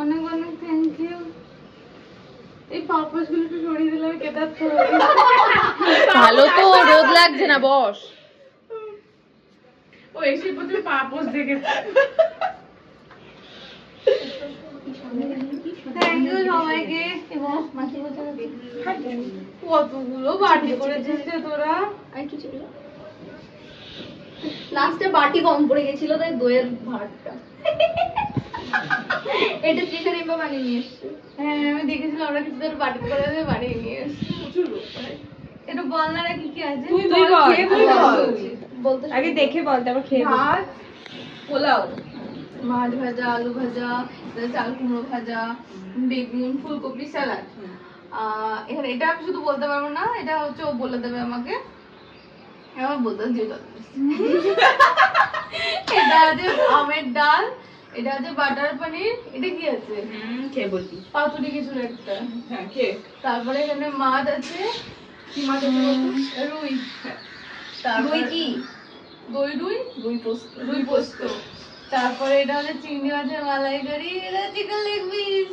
অনেক অনেক thank you. এই পাপোশ গুলো একটু সরিয়ে দিলাম, কেদারতে ভালো তো, রোদ লাগছে না, বস। ও এসে প্রথমে পাপোশ দেখেছে। থ্যাংক ইউ সবাইকে। কতগুলো বাটি করেছিস রে তোরা। লাস্টে বাটি কম পড়ে গেছিল, তাই দইয়ের ভাতটা এটা চিকেন বানিয়ে নিয়ে এসছে। হ্যাঁ আমি দেখেছিলাম ওরা কিছু ধরে বাটি করে বানিয়ে নিয়ে এসছে। এটা বল না কি কি আছে। তুই বল, তুই বল। বলতে আগে দেখে বল, তারপর খেয়ে বল। ভাত, পোলাও, মাছ ভাজা, আলু ভাজা, চাল কুমড়ো ভাজা, বেগুন, ফুলকপি, স্যালাড। এখানে এটা আমি শুধু বলতে পারবো না, এটা হচ্ছে ও বলে দেবে আমাকে। আমার বলতে যেটা এটা আছে আমের ডাল, এটা আছে বাটার পনির, এটা কি আছে খেয়ে বলবি। পাতুরি কিছুর একটা। হ্যাঁ খেয়ে। তারপরে এখানে মাছ আছে, কি মাছ আছে বলতো? রুই। তারপরে কি? দই রুই, রুই পোস্ত। তারপরে এটা হচ্ছে চিংড়ি মাছের মালাইকারি, এটা চিকেন লেগ পিস,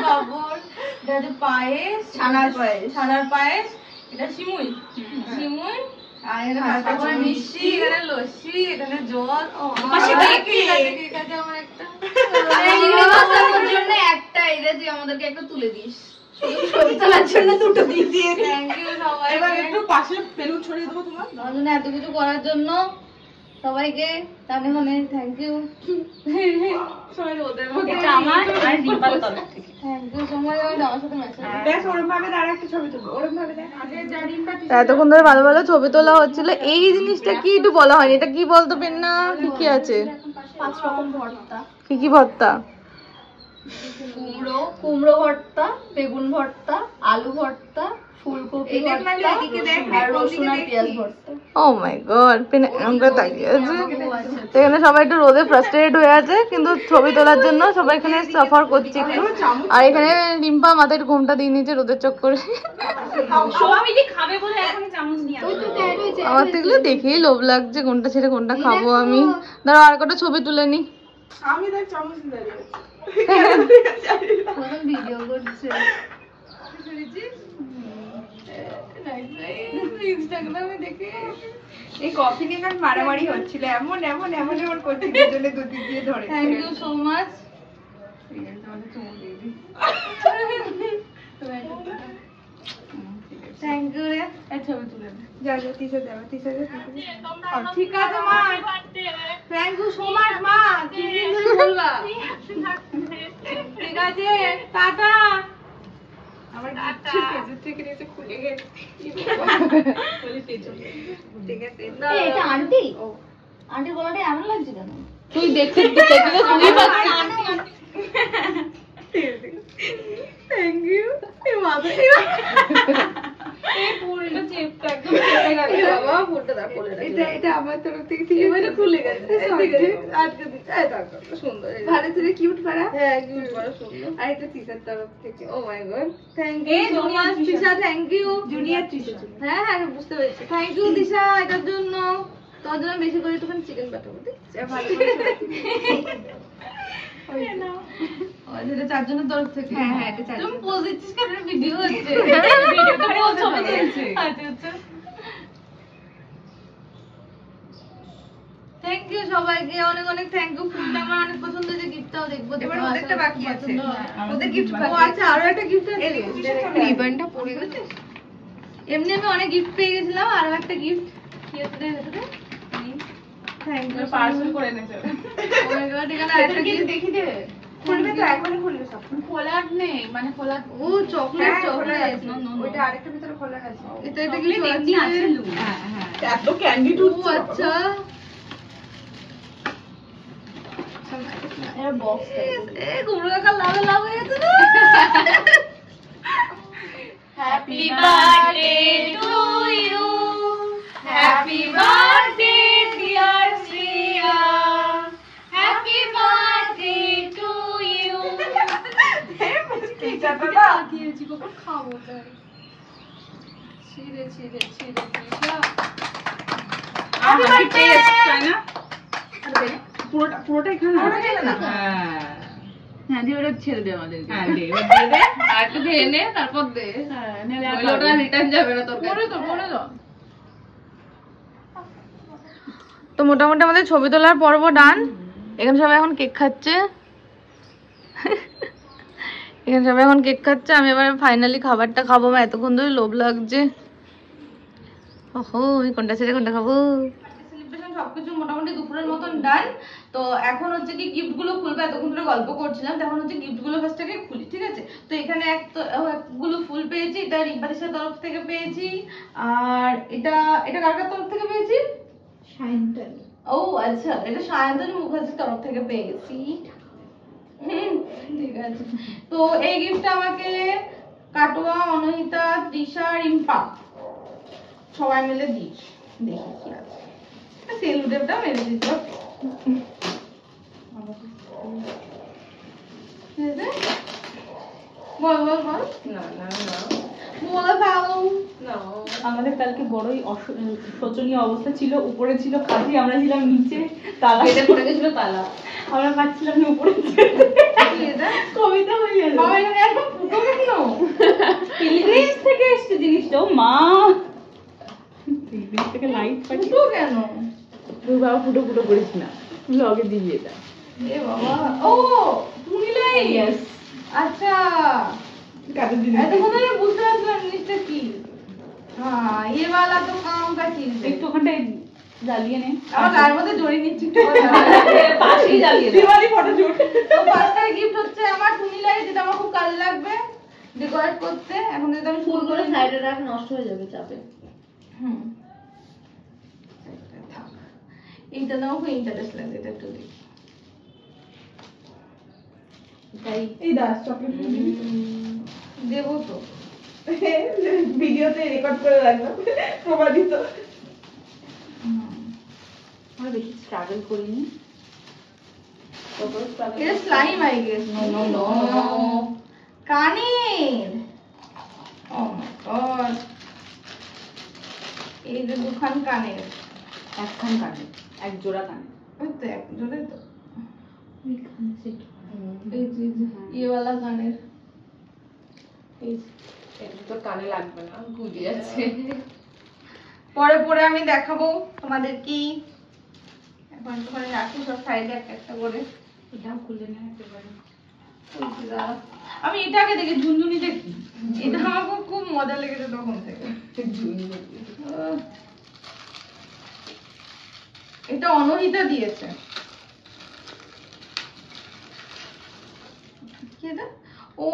পাপড়, এটা হচ্ছে পায়েস, ছানার পায়েস, এটা সিমুই, আর এখানে তারপরে মিষ্টি, এখানে লস্যি, এখানে জল। ও পাশে ঠিক আছে আমার একটা। জন্য একটা, এটা তুই আমাদেরকে একটা তুলে দিস, ছবি তোলার জন্য দুটো দিয়ে। থ্যাংক ইউ সবাই। এবার একটু পাশে বেলুন ছড়িয়ে দেবো তোমার। আমার জন্য এত কিছু করার জন্য সবাইকে কানে কানে থ্যাংক ইউ। সবাই ওদের মধ্যে এটা আমার আর রিম্পার তরফ থেকে। Thank you so much. আমার সাথে মেসেজ ব্যাস ওরম ভাবে দাঁড়া, একটা ছবি তুলবো ওরম ভাবে দেখ। এতক্ষণ ধরে ভালো ভালো ছবি তোলা হচ্ছিল। এই জিনিসটা কি একটু বলা হয়নি, এটা কি বলতো পেন্না? কি কি আছে? 5 রকম ভর্তা। কি কি ভর্তা? কুমড়ো ভর্তা, বেগুন ভর্তা, আলু ভর্তা, ফুলকপি ভর্তা, আর রসুন আর পেঁয়াজ ভর্তা। ও মাই গড, পেন্না আমরা তাকিয়ে আছে। তো এখানে সবাই একটু রোদে ফ্রাস্ট্রেটেড হয়ে আছে, কিন্তু ছবি তোলার জন্য সবাই এখানে সাফার করছে একটু। আর এখানে রিম্পা মাথায় ঘুমটা দিয়ে নিয়েছে রোদের চক্করে। সবাই মিলে খাবে বলে এখন চামচ নিয়ে আসবে। আমার তো এগুলো দেখেই লোভ লাগছে, কোনটা ছেড়ে কোনটা খাবো আমি। ধরো আর কটা ছবি তুলে নি। আমি দেখ চামচ নিয়ে দাঁড়িয়ে আছি। ভিডিও করছে। ইনস্টাগ্রামে দেখে এই কফি নিয়ে কাল মারামারি হচ্ছিল, এমন এমন এমন এমন করছিল, দুজনে দুদিক দিয়ে ধরে। Thank you so much. Thank you রে। ছবি তুলে নে। যা যা তিসে দেওয়া, তিসে দে। ঠিক আছে মা, থ্যাংক ইউ সো মাচ মা। 3 দিন ধরে বলবা। ঠিক আছে, টাটা। আমার কিচ্ছু পেজের থেকে নিচে খুলে গেছে। বলি তেজো। ঠিক আছে। এটা আন্টি? আন্টির গলাটা এমন লাগছে কেন? তুই দেখতে দেখতে তুই পাচ্ছিস। Thank you. এই মাথা এই ফুলটা চেপটা একদম কেটে গেল বাবা। ফুলটা দা খুলে রাখ। এটা আমার তরফ থেকে ঠিক আছে। এবারে খুলে গেছে। ঠিক আছে। আজকে দিচ্ছি। এই দেখো কত সুন্দর। ভালো ছেলে কিউট পারা। হ্যাঁ কিউট বড় সুন্দর। আর এটা তিসার তরফ থেকে। Oh my god, thank you so much Disha. Thank you junior Tisa. হ্যাঁ হ্যাঁ বুঝতে পেরেছি। থ্যাংক ইউ দিশা এটার জন্য। তোর জন্য বেশি করে একটুখানি চিকেন পাঠাবো। ভালো করে এটা 4 জনের তরফ থেকে। হ্যাঁ হ্যাঁ এটা চাই। তুমি পোজ দিচ্ছিস কেন? ভিডিও হচ্ছে। ভিডিও তো ছবি তুলছে। আচ্ছা আচ্ছা। থ্যাংক ইউ সবাইকে, অনেক অনেক থ্যাংক ইউ। ফুলটা আমার অনেক পছন্দ হয়েছে, গিফটটাও দেখবো। এবার ওদেরটা বাকি আছে। পছন্দ হয়। ওদের গিফট ও বাকি আচ্ছা, আরো একটা গিফট আছে। রিবনটা পড়ে গেছে। এমনি আমি অনেক গিফট পেয়ে গেছিলাম, আরো একটা গিফট কি আছে রে ভেতরে? Thank you. পার্সেল করে এনেছে। ও মাই গড, এখানে আরেকটা গিফট দেখি দে। খুলবে তো এখনই খুলবে সব। খোলার নেই, মানে খোলা। Oh chocolate chocolate. No no no. ওইটা আরেকটা ভিতরে খোলা আছে। এটা কিছু আছে। হ্যাঁ হ্যাঁ। এত ক্যান্ডি ও আচ্ছা। এটা বক্স এ কুমড়ো কাকা লাভ লাভ হয়ে গেছে না। Happy birthday to you, happy birthday dear Shriya, happy birthday to you. খেয়েছি কখন খাবো তাই। ছিঁড়ে ছিঁড়ে ছিঁড়ে দিশা। হ্যাপি বার্থডে তাই না? পুরোটা পুরোটা এখানে না। হ্যাঁ হ্যাঁ দিয়ে ওটা ছেড়ে দে আমাদেরকে। হ্যাঁ দে, এবার দিয়ে দে, আর একটু দিয়ে নে, তারপর দে। হ্যাঁ নাহলে আর নইলে ওটা রিটার্ন যাবে না তোর পরে কাছে। তো পরে তো তো মোটামুটি আমাদের ছবি তোলার পর্ব ডান। এখানে সবাই এখন কেক খাচ্ছে। এখানে সবাই এখন কেক খাচ্ছে, আমি এবার ফাইনালি খাবারটা খাবো। আমার এতক্ষণ ধরে লোভ লাগছে। ওহো আমি কোনটা ছেড়ে কোনটা খাবো। সেলিব্রেশন সবকিছু মোটামুটি দুপুরের মতন ডান। তো এখন হচ্ছে কি গিফট গুলো খুলবো, এতক্ষণ ধরে গল্প করছিলাম, তখন হচ্ছে গিফট গুলো ফার্স্ট আগে খুলি, ঠিক আছে? তো এখানে গুলো ফুল পেয়েছি, এটা রিম্পাদিসের তরফ থেকে পেয়েছি। আর এটা এটা কার কার তরফ থেকে পেয়েছি? সায়ন্তনী। ও আচ্ছা, এটা সায়ন্তনী মুখার্জির তরফ থেকে পেয়েছি। ঠিক আছে। তো এই গিফটটা আমাকে কাটোয়া, অনহিতা, তৃষা, রিম্পা সবাই মিলে দিয়েছে। দেখি কি আছে। সেলুটেপটা মেরে দিত। বল বল বল। না না না বলে ফেলো। না, আমাদের কালকে বড়ই শোচনীয় অবস্থা ছিল। উপরে ছিল খাদি, আমরা ছিলাম নিচে, তালা পেটে পড়ে গেছিল তালা। আমরা পাচ্ছিলাম না উপরে। কি এটা? কবিতা হয়ে গেল। বাবা এখানে একদম ফুটো কেন? ফিলিপিন্স থেকে এসছে জিনিসটা। ও মা, ফিলিপিন্স থেকে লাইট পাঠিয়ে। ফুটো কেন? তুই বাবা ফুটো ফুটো করিস না, ব্লগে দিবি এটা। এ বাবা, ও টুনিলাই। Yes. আচ্ছা, কাদের দিন এতক্ষণ ধরে বুঝতে পারছিলাম জিনিসটা কি। হ্যাঁ, ये वाला तो काम का चीज है। একটু ওখানটায় জ্বালিয়ে নে। আমার গায়ের মধ্যে জড়িয়ে নিচ্ছি। পাশেই জ্বালিয়ে দে। দিওয়ালি ফটোশুট। তো ফার্স্ট গিফট হচ্ছে আমার টুনিলাই, যেটা আমার খুব কাজে লাগবে ডেকোরেট করতে। এখন যদি আমি ফুল করে সাইডে রাখ, নষ্ট হয়ে যাবে চাপে। হুম, থাক। এইটা তো আমার খুব ইন্টারেস্ট লাগে, এটা একটু দেখি। তাই এই দাস চকলেট দেবো তো। ভিডিওতে রেকর্ড করে রাখলাম, প্রমাণিত। আমরা বেশি স্ট্রাগল করিনি। এটা slime I guess. No no no কানের। ও মাই গড, এই যে দুখান কানের। একখান কানে, এক জোড়া কানে। ওই তো এক জোড়ে তো। এই যে ये वाला কানের। এই যে। এটা তো কানে লাগবে না, গুজে যাচ্ছে। পরে পরে আমি দেখাবো তোমাদের কি। এখন একটুখানি রাখি সব সাইডে একটা একটা করে। এটাও খুলে নে একেবারে। ওই যে দাঁড়া। আমি এটাকে দেখি ঝুনঝুনি দেখি, এটা আমার খুব মজা লেগেছে তখন থেকে। আহ, এটা অনহিতা দিয়েছে। কি এটা? ও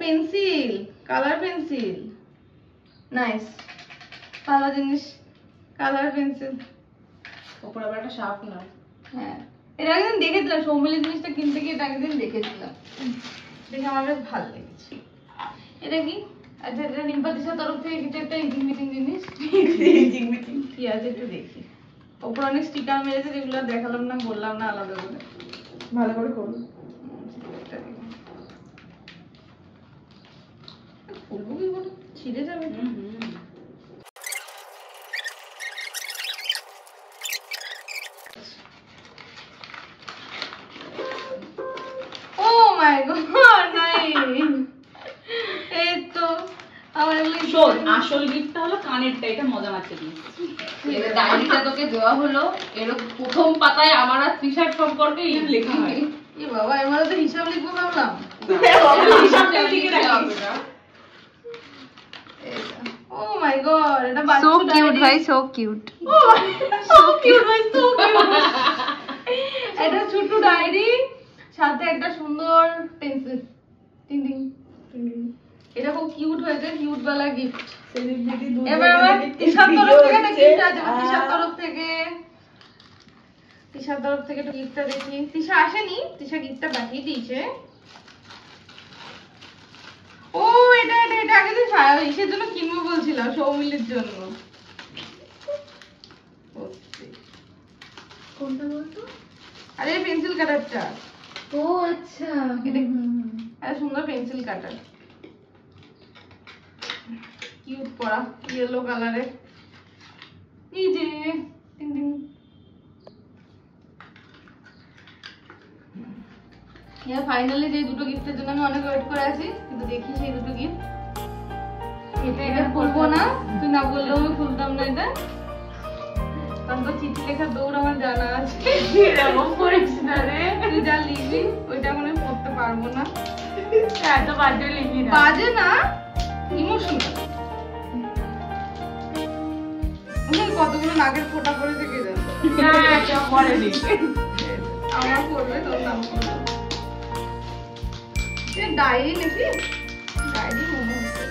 পেন্সিল, কালার পেন্সিল। নাইস, ভালো জিনিস, কালার পেন্সিল। ওপর আবার একটা শার্পনার। হ্যাঁ, এটা একদিন দেখেছিলাম, সৌমিলি জিনিসটা কিনতে গিয়ে এটা একদিন দেখেছিলাম, দেখে আমার বেশ ভালো লেগেছে। এটা কি? আচ্ছা, এটা রিম্পাদিসার তরফ থেকে কিছু একটা ইটিং মিটিং জিনিস। কি আছে একটু দেখি। ওপর অনেক স্টিকার মেরেছে, যেগুলো আর দেখালাম না, বললাম না আলাদা করে। ভালো করে করো। এটা দেখি। খুলবো কি করে? ছিঁড়ে যাবে তো। ও মাই গড, নাইস। এই তো আমার শোন, আসল গিফটটা হলো কানেরটা, এটা মজা মারতে দিই। এই যে ডায়েরিটা তোকে দেওয়া হলো, এর প্রথম পাতায় আমার আর তৃষার সম্পর্কে লেখা হয়। এ বাবা, এবার তো হিসাব লিখবো ভাবলাম। হিসাবটা লিখে রাখিস। ও মাই গড, এটা বাচ্চা diary. So cute. So cute ভাই, সো কিউট। এটা ছোট ডায়েরি, সাথে একটা সুন্দর পেন্সিল। টিং টিং টিং টিং। এটা খুব কিউট হয়েছে, কিউট বালা গিফট। সেলিব্রিটি দুধ এবার আমার তিশার তরফ থেকে একটা গিফট আছে, তিশার তরফ থেকে। তিশার তরফ থেকে একটু গিফটটা দেখি। তিশা আসেনি, তিশা গিফটটা পাঠিয়ে দিয়েছে। ও এটা এটা এটা আগে তো ইসের জন্য কিনবো বলছিলাম, সৌমিলির জন্য। কোনটা বলতো? আরে পেন্সিল কাটারটা, ও আচ্ছা। এত সুন্দর পেন্সিল কাটার, কিউট করা, ইয়েলো কালারের। এই যে টিং টিং। ফাইনালি যে দুটো গিফটের জন্য আমি অনেক ওয়েট করে আছি, কিন্তু দেখি সেই দুটো গিফট। এটা খুলবো না, তুই না বললেও আমি খুলতাম না এটা, কারণ তো চিঠি লেখার দৌড় আমার জানা আছে। এরকম করিস না রে, তুই যা লিখবি ওইটা এখন আমি পড়তে পারবো না। এত বাজে লিখি না। বাজে না, ইমোশনাল। কতগুলো নাকের ফোঁটা পড়েছে কে জানে। না এটা পরে লিখি। আমার করবে, তোর নাম করবে। ডায়েরি নাকি? ডায়েরি মনে হচ্ছে।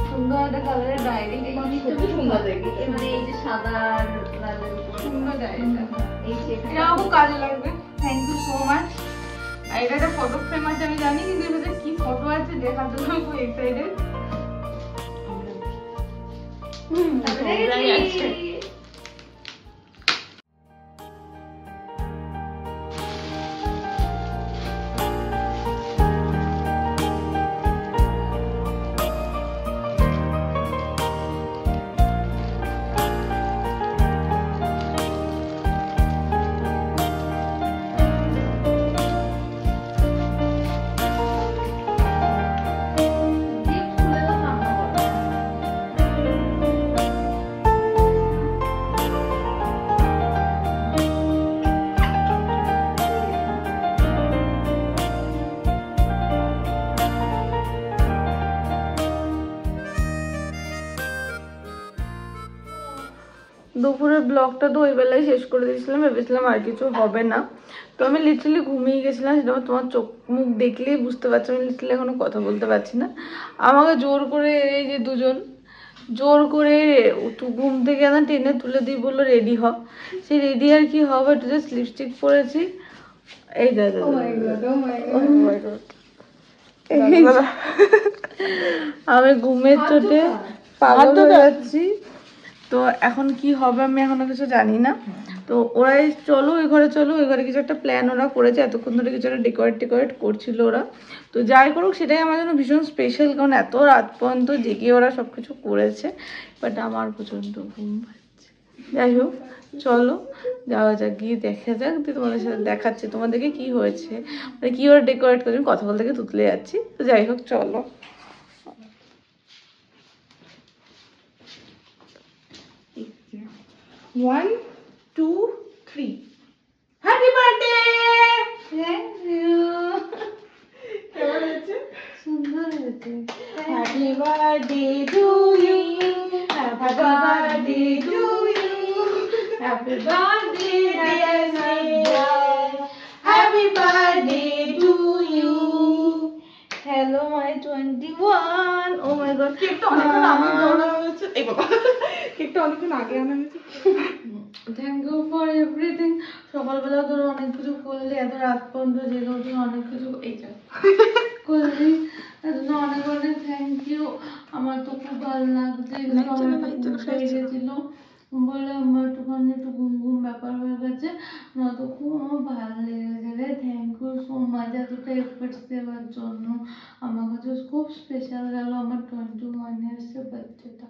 সুন্দর একটা কালারের ডায়েরি, খুবই সুন্দর লাগে। মানে এই যে সাদা আর লালের উপর সুন্দর ডায়েরিটা। এই যে এটা খুব কাজে লাগবে। Thank you so much. আর এটা একটা ফটো ফ্রেম আছে আমি জানি, কিন্তু এটাতে কি ফটো আছে দেখার জন্য আমি খুব এক্সাইটেড। তোমরাই আছে। দুপুরের ব্লগটা তো ওই বেলায় শেষ করে দিয়েছিলাম, ভেবেছিলাম আর কিছু হবে না। তো আমি লিটারালি ঘুমিয়ে গেছিলাম, সেটা তোমার চোখ মুখ দেখলেই বুঝতে পারছো আমি লিটারালি এখনো কথা বলতে পারছি না। আমাকে জোর করে এই যে দুজন জোর করে ঘুম থেকে না টেনে তুলে দিয়ে বললো রেডি হ। সেই রেডি আর কি হবে, একটু জাস্ট লিপস্টিক পরেছি। এই দাদা আমি ঘুমের চোটে পাগল হয়ে যাচ্ছি। তো এখন কি হবে আমি এখনো কিছু জানি না। তো ওরাই চলো ওই ঘরে, চলো ওই ঘরে কিছু একটা প্ল্যান ওরা করেছে, এতক্ষণ ধরে কিছু একটা ডেকোরেট করছিল ওরা। তো যাই করুক সেটাই আমার জন্য ভীষণ স্পেশাল, কারণ এত রাত পর্যন্ত জেগে ওরা সব কিছু করেছে। বাট আমার প্রচণ্ড ঘুম পাচ্ছে। যাই হোক চলো যাওয়া যাক, গিয়ে দেখা যাক, দিয়ে তোমাদের সাথে দেখাচ্ছি তোমাদেরকে কি হয়েছে, মানে কি ওরা ডেকোরেট করছে। কথা বলতে গিয়ে তুতলে যাচ্ছি। তো যাই হোক চলো। 1 2 3 হ্যাপি বার্থডে। Thank you. কেমন হয়েছে? সুন্দর হয়েছে। Happy birthday to you, happy birthday to you, happy birthday dear Saiya, happy birthday to you. Hello my 21। Oh my god, কেকটা অনেকক্ষণ আগে আনা হয়েছে। এই বাবা, কেকটা অনেকক্ষণ আগে আনা হয়েছে। Thank you for everything. সকালবেলা তোর অনেক কিছু করলি, এত রাত পর্যন্ত জেগে উঠে অনেক কিছু এইটা করলি, তার জন্য অনেক অনেক থ্যাংক ইউ। আমার তো খুব ভালো লাগছে, গেছিল বলে আমার একটুখানি একটু ঘুম ঘুম ব্যাপার হয়ে গেছে, না তো খুব আমার ভালো লেগেছে রে। থ্যাংক ইউ সো মাচ এতটা এফোর্টস দেওয়ার জন্য। আমার কাছে খুব স্পেশাল গেল আমার 21 ইয়ার্সের বার্থডেটা।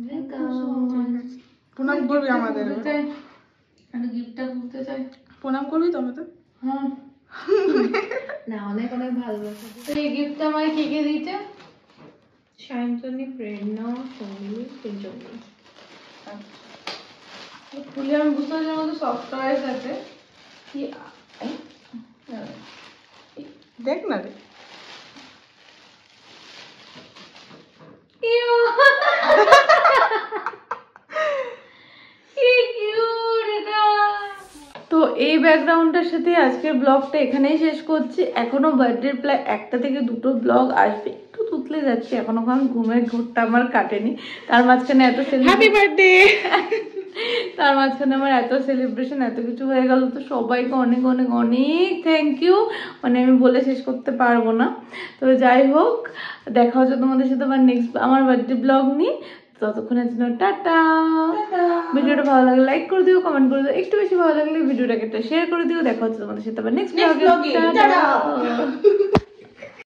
Thank you so much. প্রণাম করবি আমাদের? আমি গিফটটা খুলতে চাই। প্রণাম করবি তো আমাদের? হ্যাঁ না, অনেক অনেক ভালোবাসা। এই গিফটটা আমায় কে কে দিয়েছে? সায়ন্তনী, প্রেরণা, সঙ্গী, তিনজন। খুলে আমি বুঝতে পারছি আমাদের সফটওয়্যার আছে কি। দেখ না রে। তো এই ব্যাকগ্রাউন্ডটার সাথে আজকের ব্লগটা এখানেই শেষ করছি। এখনো বার্থডের প্রায় 1টা থেকে 2টো ব্লগ আসবে, একটু তুতলে যাচ্ছি এখনো, কারণ ঘুমের ঘোরটা আমার কাটেনি। তার মাঝখানে এত হ্যাপি বার্থডে, তার মাঝখানে আমার এত সেলিব্রেশন এত কিছু হয়ে গেল। তো সবাইকে অনেক অনেক অনেক থ্যাংক ইউ, মানে আমি বলে শেষ করতে পারবো না। তো যাই হোক, দেখা হচ্ছে তোমাদের সাথে আবার নেক্সট আমার বার্থডে ব্লগ নিয়ে। ততক্ষণের জন্য টাটা। ভিডিওটা ভালো লাগলে লাইক করে দিও, কমেন্ট করে দিও, একটু বেশি ভালো লাগলে ভিডিওটাকে একটা শেয়ার করে দিও। দেখা হচ্ছে তোমাদের সাথে আবার নেক্সট ব্লগে।